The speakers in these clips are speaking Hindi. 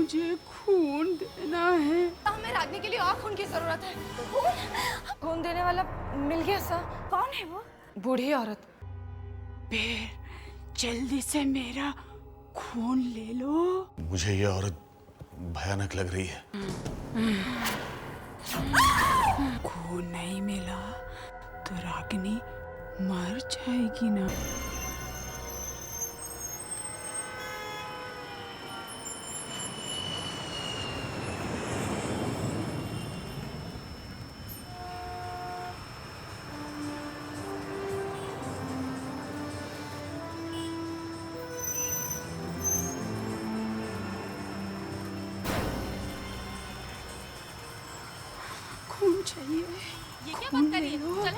मुझे खून देना है। हमें रागनी के लिए और खून की जरूरत है। खून देने वाला मिल गया सर। कौन है वो? बूढ़ी औरत। बेर, जल्दी से मेरा खून ले लो। मुझे ये औरत भयानक लग रही है। खून नहीं मिला तो रागिनी मर जाएगी ना। खून चाहिए। ये क्या बात कर रही है? चल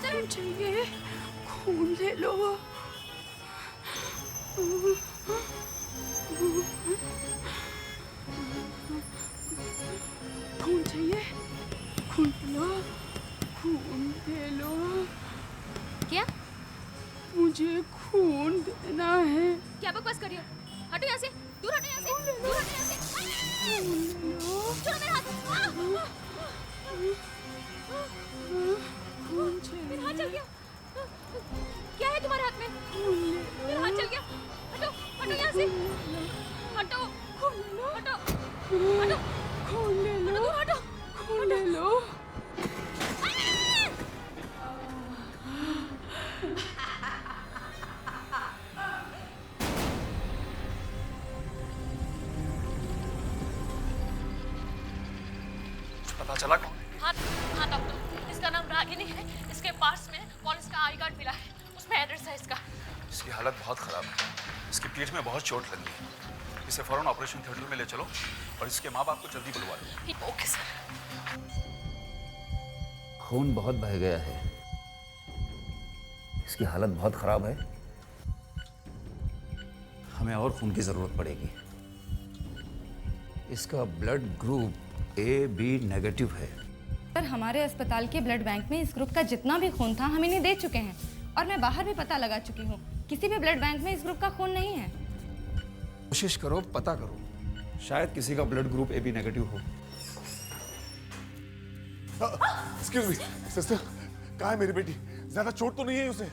खून चाहिए। खून ले लो। खून चाहिए। खून ले लो। खून ले लो। क्या? मुझे खून देना है। क्या बकवास कर रही हो? हटो यहाँ से। दूर हटो यहाँ से। दूर हटो यहाँ से। छोड़ो मेरा हाथ। खून चाहिए। मेरा हाथ चल गया। क्या है तुम्हारे हाथ में? मेरा हाथ चल गया। हटो हटो यहाँ से। हटो हटो हटो। खून ले लो। हटो खून ले लो। पता चला कौन? हाँ हाँ डॉक्टर, इसका नाम रागिनी है। इसके पास में पुलिस का आई कार्ड मिला है, उसमें एड्रेस है इसका। इसकी हालत बहुत खराब है। इसकी पीठ में बहुत चोट लगी है। इसे फौरन ऑपरेशन थिएटर में ले चलो और इसके माँ बाप को जल्दी बुलवा लो। Okay sir. खून बहुत बह गया है। इसकी हालत बहुत खराब है। हमें और खून की जरूरत पड़ेगी। इसका ब्लड ग्रुप AB नेगेटिव है। सर, हमारे अस्पताल के ब्लड बैंक में इस ग्रुप का जितना भी खून था हम इन्हें दे चुके हैं और मैं बाहर भी पता लगा चुकी हूँ। किसी भी ब्लड बैंक में इस ग्रुप का खून नहीं है। कोशिश करो, पता करो, शायद किसी का ब्लड ग्रुप AB नेगेटिव हो। एक्सक्यूज मी सिस्टर, कहाँ है मेरी बेटी? ज्यादा चोट तो नहीं है उसे?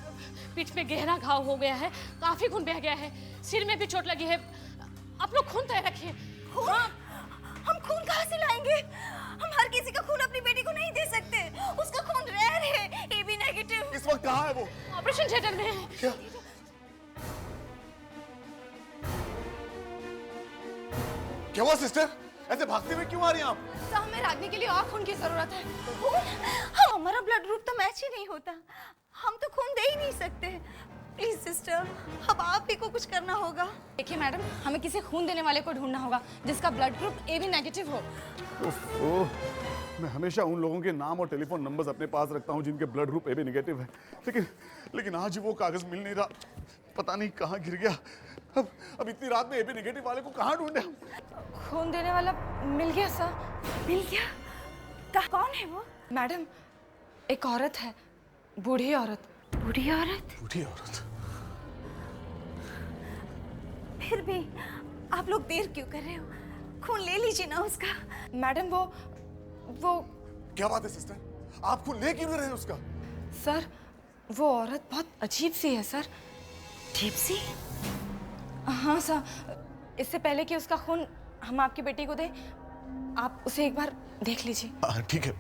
पीठ में गहरा घाव हो गया है, काफी खून बह गया है, सिर में भी चोट लगी है। आप लोग खून तय रखिए। हाँ? हम खून कहाँ से लाएंगे? हम हर किसी का खून अपनी बेटी को नहीं दे सकते। उसका खून रेयर है, AB नेगेटिव। इस वक्त कहाँ है वो? ऑपरेशन थिएटर में है। क्या? क्या हुआ सिस्टर? ऐसे भागते हुए क्यों आ रही हैं आप? तो हमें रागनी के लिए और खून की जरूरत है। खून? हमारा ब्लड ग्रुप तो मैच ही नहीं होता। हम तो खून दे ही नहीं सकते। प्लीज सिस्टर, अब आप ही को कुछ करना होगा। देखिए मैडम, हमें किसी खून देने वाले को ढूंढना होगा जिसका ब्लड ग्रुप AB नेगेटिव हो। ओह, मैं हमेशा उन लोगों के नाम और टेलीफोन नंबर्स अपने पास रखता हूँ जिनके ब्लड ग्रुप AB नेगेटिव है, लेकिन आज वो कागज मिल नहीं रहा। पता नहीं कहाँ गिर गया। अब इतनी रात में AB नेगेटिव वाले को कहाँ ढूंढे हम? खून देने वाला मिल गया सर। मिल गया? कौन है वो? मैडम, एक औरत है, बूढ़ी औरत। बूढ़ी औरत? बूढ़ी औरत? फिर भी आप लोग देर क्यों कर रहे हो? खून ले लीजिए ना उसका। मैडम वो क्या बात है सिस्टर? आप खून ले क्यों नहीं रहे उसका? सर, वो औरत बहुत अजीब सी है सर। अजीब सी? हाँ सर, इससे पहले कि उसका खून हम आपकी बेटी को दें, आप उसे एक बार देख लीजिए। हाँ ठीक है।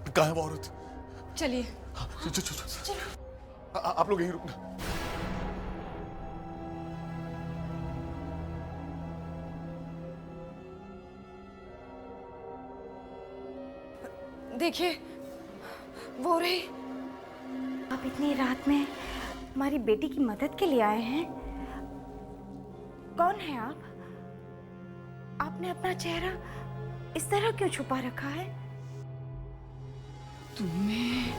कहाँ है वो औरत? चलिए। चलो। आप लोग यहीं रुकना। देखिए, वो रही। आप इतनी रात में हमारी बेटी की मदद के लिए आए हैं? कौन है आप? आपने अपना चेहरा इस तरह क्यों छुपा रखा है? तुम्हें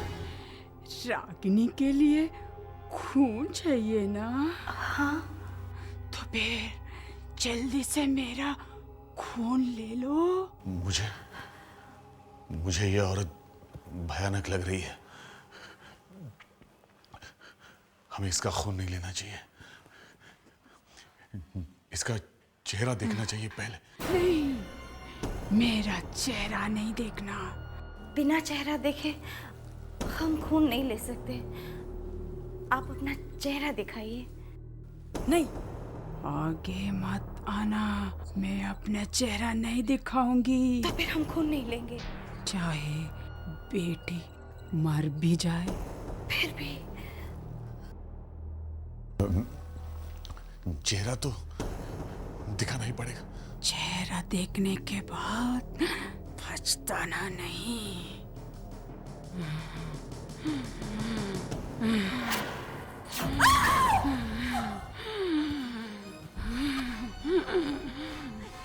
रागिनी के लिए खून चाहिए ना? हाँ। तो फिर जल्दी से मेरा खून ले लो। मुझे ये औरत भयानक लग रही है। हमें इसका खून नहीं लेना चाहिए। चेहरा देखना चाहिए पहले। नहीं, मेरा चेहरा नहीं देखना। बिना चेहरा देखे हम खून नहीं ले सकते। आप अपना चेहरा दिखाइए। नहीं, आगे मत आना। मैं अपना चेहरा नहीं दिखाऊंगी। तो फिर हम खून नहीं लेंगे। चाहे बेटी मर भी जाए फिर भी चेहरा तो दिखाना ही पड़ेगा। चेहरा देखने के बाद पछताना नहीं।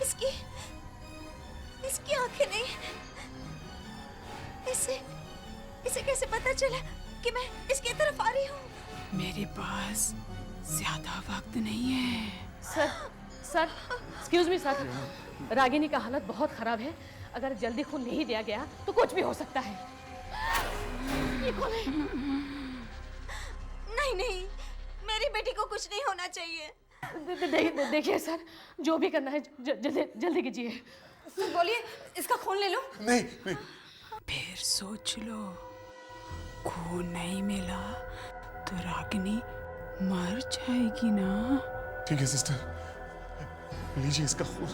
इसकी इसकी आंखें नहीं। इसे कैसे पता चला कि मैं इसकी तरफ आ रही हूँ? मेरे पास ज्यादा वक्त नहीं है। Sir excuse me sir, Ragini का हालत बहुत खराब है। अगर जल्दी खून नहीं दिया गया तो कुछ भी हो सकता है। ये कौन है? नहीं, मेरी बेटी को कुछ नहीं होना चाहिए। देखिए सर, जो भी करना है जल्दी कीजिए। सर बोलिए, इसका खून ले लो। नहीं, फिर सोच लो, खून नहीं मिला तो रागिनी मर जाएगी ना। ठीक है सिस्टर, लीजिए इसका खून।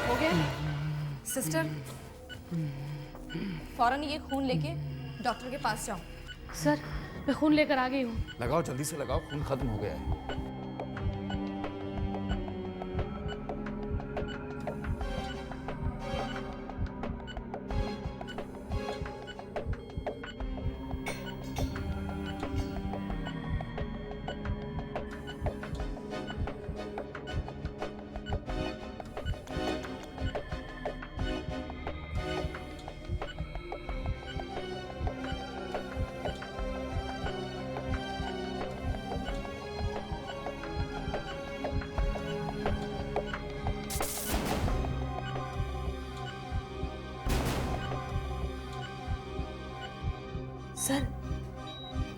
हो गया? सिस्टर, फौरन ये खून लेके डॉक्टर के पास जाओ। सर, मैं खून लेकर आ गई हूँ। लगाओ, जल्दी से लगाओ, खून खत्म हो गया है।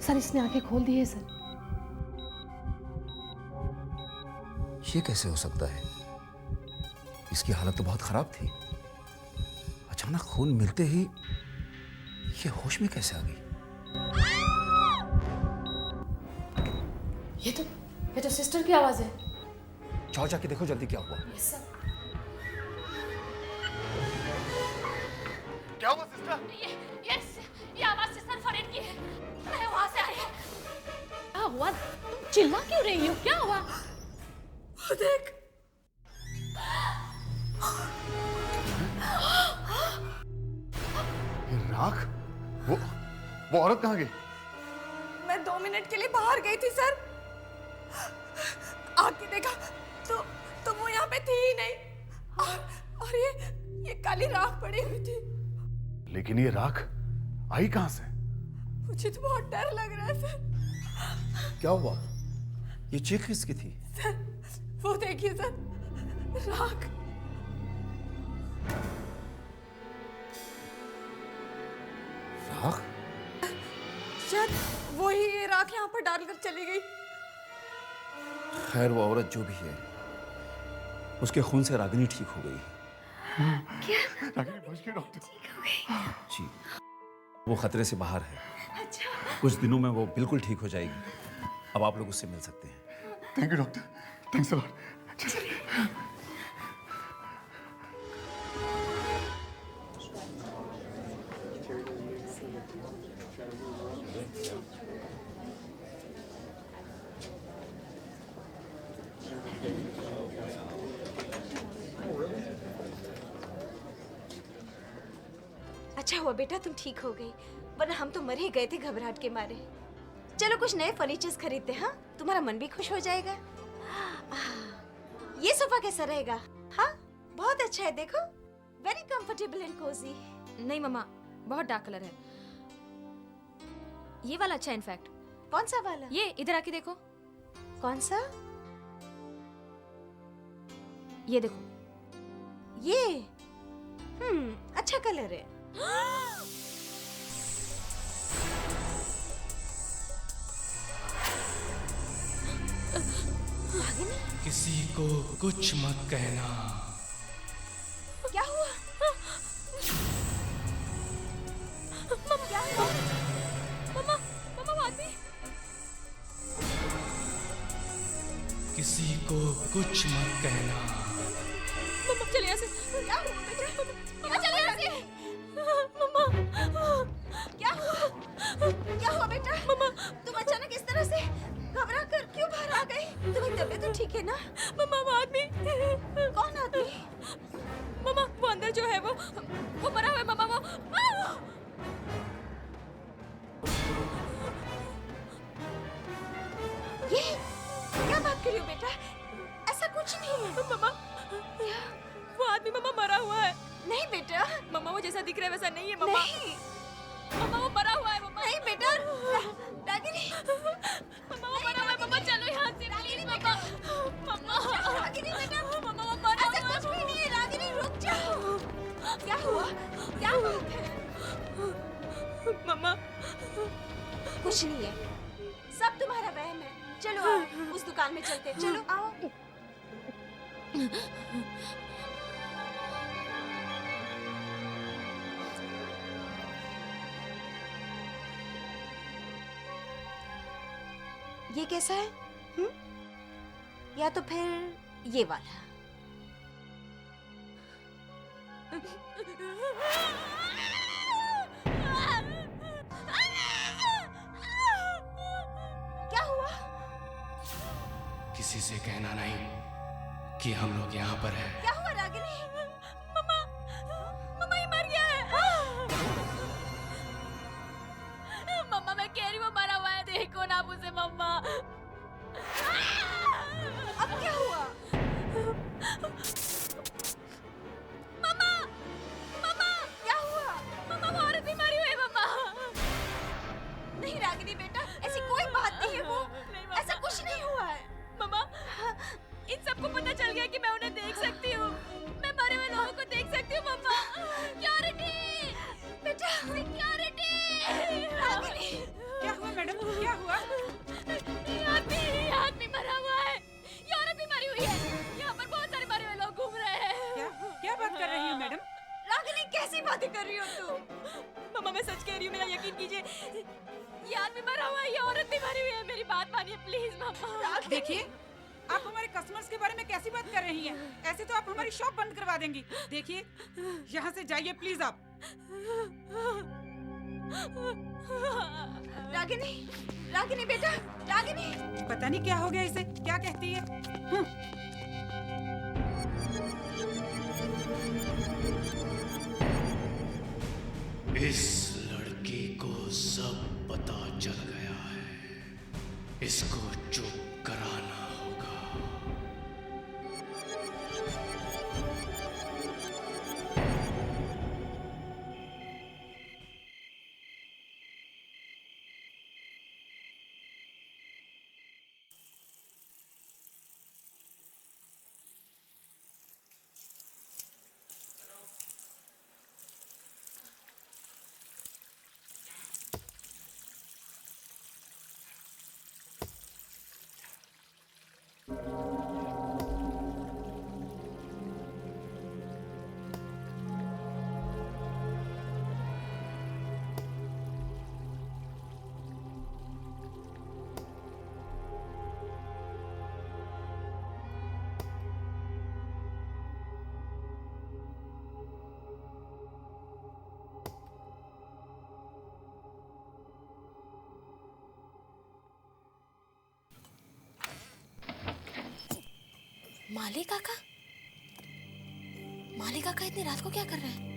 सर इसने आंखें खोल दी है सर। ये कैसे हो सकता है? इसकी हालत तो बहुत खराब थी। अचानक खून मिलते ही ये होश में कैसे आ गई? ये तो सिस्टर की आवाज है। जाओ, जाके देखो जल्दी क्या हुआ। Yes sir. क्या हुआ सिस्टर? ये आवाज सिस्टर फरीद की है। मैं वहां से आई। क्या हुआ? तुम चिल्ला क्यों रही हो? क्या हुआ? वो देख, ये राख? वो औरत कहाँ गई? मैं 2 मिनट के लिए बाहर गई थी सर। आके देखा तो वो यहाँ पे थी ही नहीं। और ये काली राख पड़ी हुई थी। लेकिन ये राख आई कहाँ से? मुझे तो बहुत डर लग रहा है सर। क्या हुआ? ये चीख किसकी थी? सर, वो देखिए सर, राख। राख? शायद वही ये राख यहाँ पर डालकर चली गई। खैर, वो औरत जो भी है, उसके खून से रागिनी ठीक हो गई। रागिनी बच गई डॉक्टर। जी, वो खतरे से बाहर है। अच्छा। कुछ दिनों में वो बिल्कुल ठीक हो जाएगी। अब आप लोग उससे मिल सकते हैं। Thank you doctor, thanks a lot. अच्छा हुआ बेटा तुम ठीक हो गई, वरना हम तो मर ही गए थे घबराहट के मारे। चलो कुछ नए फर्नीचर्स खरीदते, हाँ तुम्हारा मन भी खुश हो जाएगा। ये सोफा कैसा रहेगा? हाँ बहुत अच्छा है, देखो वेरी कंफर्टेबल एंड कोजी। नहीं मम्मा, बहुत डार्क कलर है। ये वाला अच्छा है इनफैक्ट। कौन सा वाला? ये इधर आके देखो, कौन सा? ये देखो। ये अच्छा कलर है। किसी को कुछ मत कहना। क्या हुआ? क्या हुआ? मम्मा मम्मा वो आदमी। किसी को कुछ मत कहना। मम्मा चले यहाँ से। क्या हुआ बेटा? मम्मा चले यहाँ से। मम्मा क्या हुआ? क्या हुआ बेटा? मम्मा तुम अचानक इस तरह से घबरा कर क्यों बाहर आ गई? तुम्हारी तबीयत तो ठीक है ना? मम्मा वो आदमी। कौन आदमी? मम्मा वो अंदर जो है वो मरा हुआ है मम्मा। वो ये क्या बात कर रही हो बेटा? ऐसा कुछ नहीं है। मम्मा वो आदमी मम्मा मरा हुआ है। नहीं बेटा, मम्मा वो जैसा दिख रहा है वैसा नहीं है मम्मा। नहीं मम्मा वो मरा हुआ है मम्मा। नहीं बेटा। रागिनी, मम्मा वो मरा हुआ है मम्मा। चलो यहाँ से प्लीज मम्मा। मम्मा रागिनी बेटा, मम्मा वो मरा ऐसा हुआ कुछ भी नहीं है। रागिनी रुक जाओ। क्या हुआ? क्या बात है? है मम्मा। कुछ नहीं है, सब तुम्हारा वहम है। चलो आओ, उस दुकान में चलते हैं। चलो आओ। ये कैसा है? या तो फिर ये वाला? क्या हुआ? किसी से कहना नहीं कि हम लोग यहाँ पर हैं। क्या हुआ रागिनी? मम्मा मम्मा ये मर गया है। मम्मा मैं कह रही हूँ वो मरा हुआ है, देखो ना उसे मम्मा। अब क्या हुआ? मम्मा मम्मा क्या हुआ? मम्मा वो औरत भी मरी हुई है मम्मा। नहीं रागिनी बेटा, ऐसी कोई बात नहीं है। वो नहीं मम्मा। ऐसा कुछ नहीं हुआ है। मम्मा इन सबको पता चल गया कि मैं उन्हें देख सकती हूँ, मैं मरे हुए लोगों को देख सकती हूँ मम्मा। सिक्योरिटी बेटा सिक्योरिटी। रागिनी, क्या हुआ मैडम? क्या हुआ? ये आदमी मरा हुआ है, ये औरत भी मरी हुई है। यहाँ पर बहुत सारे मरे हुए लोग घूम रहे हैं। क्या क्या बात कर रही हो मैडम? रागिनी कैसी बातें कर रही हो तुम? मम्मा मैं सच कह रही हूँ, मेरा यकीन कीजिए। ये आदमी मरा हुआ है, ये औरत भी मरी हुई है। मेरी बात मानिए प्लीज मम्मा। देखिए, आप हमारे कस्टमर्स के बारे में कैसी बात कर रही हैं? ऐसे तो आप हमारी शॉप बंद करवा देंगी। देखिए, यहाँ से जाइए प्लीज आप। रागिनी, रागिनी बेटा, रागिनी। पता नहीं क्या हो गया इसे, क्या कहती है? इस लड़की को सब पता चल गया है, इसको चुप कराना होगा। माली काका? माली काका इतनी रात को क्या कर रहे हैं?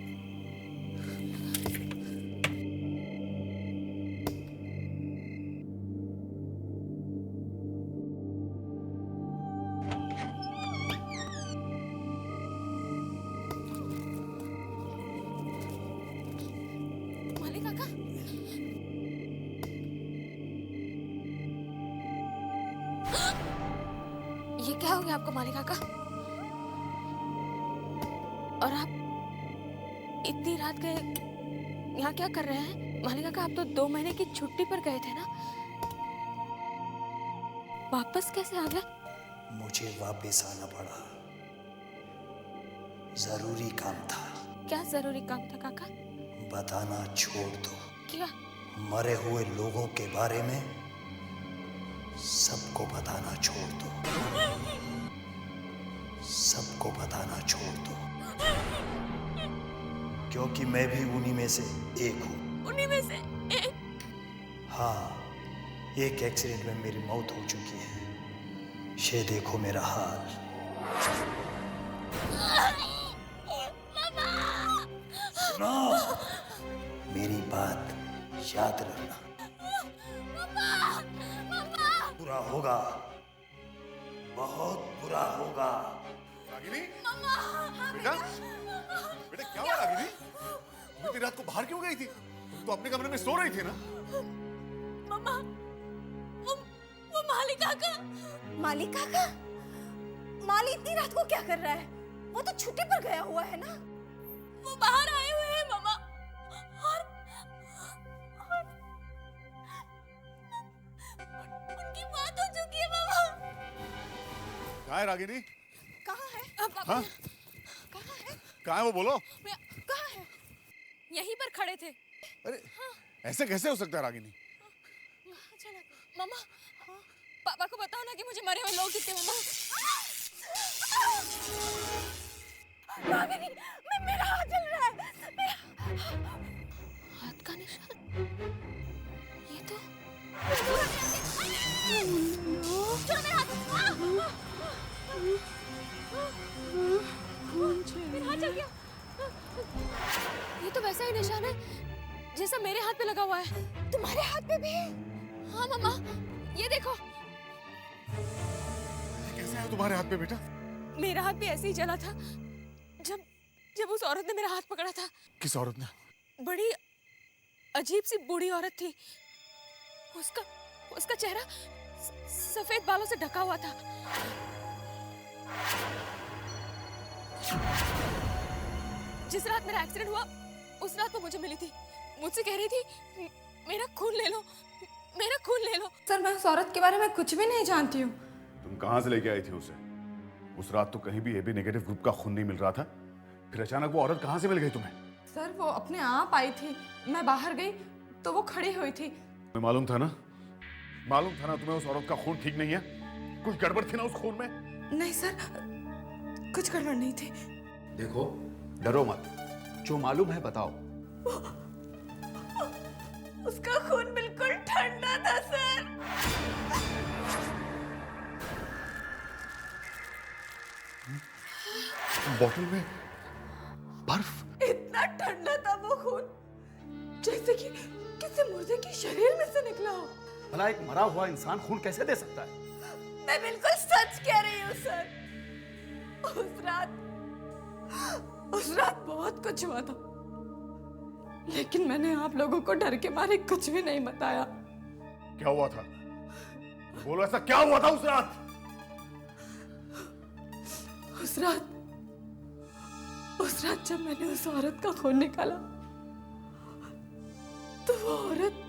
माली काका, ये क्या हो गया आपको माली काका? और आप इतनी रात गए यहाँ क्या कर रहे हैं? माली काका आप तो 2 महीने की छुट्टी पर गए थे ना, वापस कैसे आ गए? मुझे वापस आना पड़ा, जरूरी काम था। क्या जरूरी काम था काका? बताना छोड़ दो। क्या? मरे हुए लोगों के बारे में सबको बताना छोड़ दो, सबको बताना छोड़ दो, क्योंकि मैं भी उन्हीं में से एक हूँ। उन्हीं में से एक? हाँ, एक एक्सीडेंट में मेरी मौत हो चुकी है। ये देखो मेरा हाल। सुनो, मेरी बात याद रखना। बुरा होगा, बहुत बुरा होगा। रागिनी? बेटा, बेटा क्या हुआ रागिनी? तुम इतनी रात को बाहर क्यों गई थी? तुम तो अपने कमरे में सो रही थी ना? मम्मा, वो माली काका। माली काका? माली इतनी रात को क्या कर रहा है? वो तो छुट्टी पर गया हुआ है ना? वो बाहर आए हुए हैं मम्मा, और उनकी मौत हो चुकी है मम्मा। कहाँ है रागिनी? कहाँ है? हाँ? कहाँ है? कहाँ है वो बोलो? कहाँ है? यहीं पर खड़े थे। अरे ऐसे कैसे हो सकता है रागिनी? मम्मा, पापा को बताओ ना कि मुझे मरे हुए लोग दिखते मम्मा। रागिनी, मेरा हाथ जल रहा है। हाथ का निशान? ये तो छोड़ो मेरा हाथ। मेरा हाथ जल गया। ये तो वैसा ही निशान है जैसा मेरे हाथ पे लगा हुआ है। तुम्हारे हाथ पे भी है? हाँ मम्मा, ये देखो। कैसे है तुम्हारे हाथ पे बेटा? मेरा हाथ भी ऐसे ही जला था जब उस औरत ने मेरा हाथ पकड़ा था। किस औरत ने? बड़ी अजीब सी बूढ़ी औरत थी। उसका चेहरा सफेद बालों से ढका हुआ था। जिस रात मेरा एक्सीडेंट हुआ उस रात वो मुझे मिली थी। मुझसे कह रही थी मेरा खून ले लो, मेरा खून ले लो। सर, मैं उस औरत के बारे में कुछ भी नहीं जानती हूँ। तुम कहाँ से लेके आई थी उसे? उस रात तो कहीं भी AB नेगेटिव ग्रुप का खून नहीं मिल रहा था, फिर अचानक वो औरत कहाँ से मिल गई तुम्हें? सर, वो अपने आप आई थी। मैं बाहर गई तो वो खड़ी हुई थी। तुम्हें मालूम था ना तुम्हें उस औरत का खून ठीक नहीं है? कुछ गड़बड़ थी ना उस खून में? नहीं सर, कुछ गड़बड़ नहीं थी। देखो, डरो मत, जो मालूम है बताओ। उसका खून बिल्कुल ठंडा था सर। बोतल में बर्फ? इतना ठंडा था वो खून, जैसे कि किसी मुर्दे के शरीर में से निकला हो। भला एक मरा हुआ इंसान खून कैसे दे सकता है? मैं बिल्कुल सच कह रही हूँ सर। उस रात बहुत कुछ हुआ था, लेकिन मैंने आप लोगों को डर के मारे कुछ भी नहीं बताया। क्या हुआ था? बोलो, ऐसा क्या हुआ था उस रात? उस रात जब मैंने उस औरत का खून निकाला तो वो औरत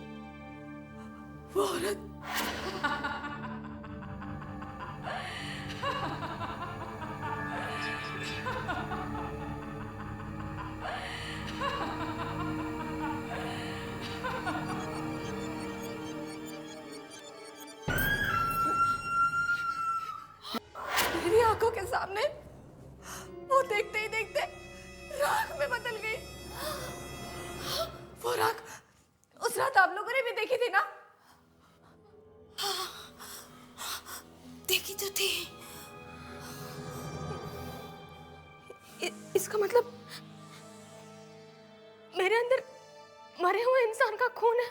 मेरी आंखों के सामने वो देखते ही देखते राख में बदल गई। वो राख उस रात आप लोगों ने भी देखी थी ना? देखी तो थी। इसका मतलब मेरे अंदर मरे हुए इंसान का खून है।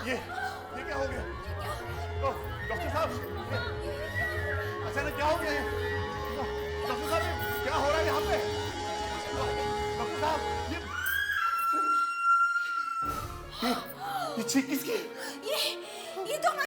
ये क्या हो गया? डॉक्टर साहब, अचानक क्या हो गया? डॉक्टर साहब, क्या ये छींक किसकी?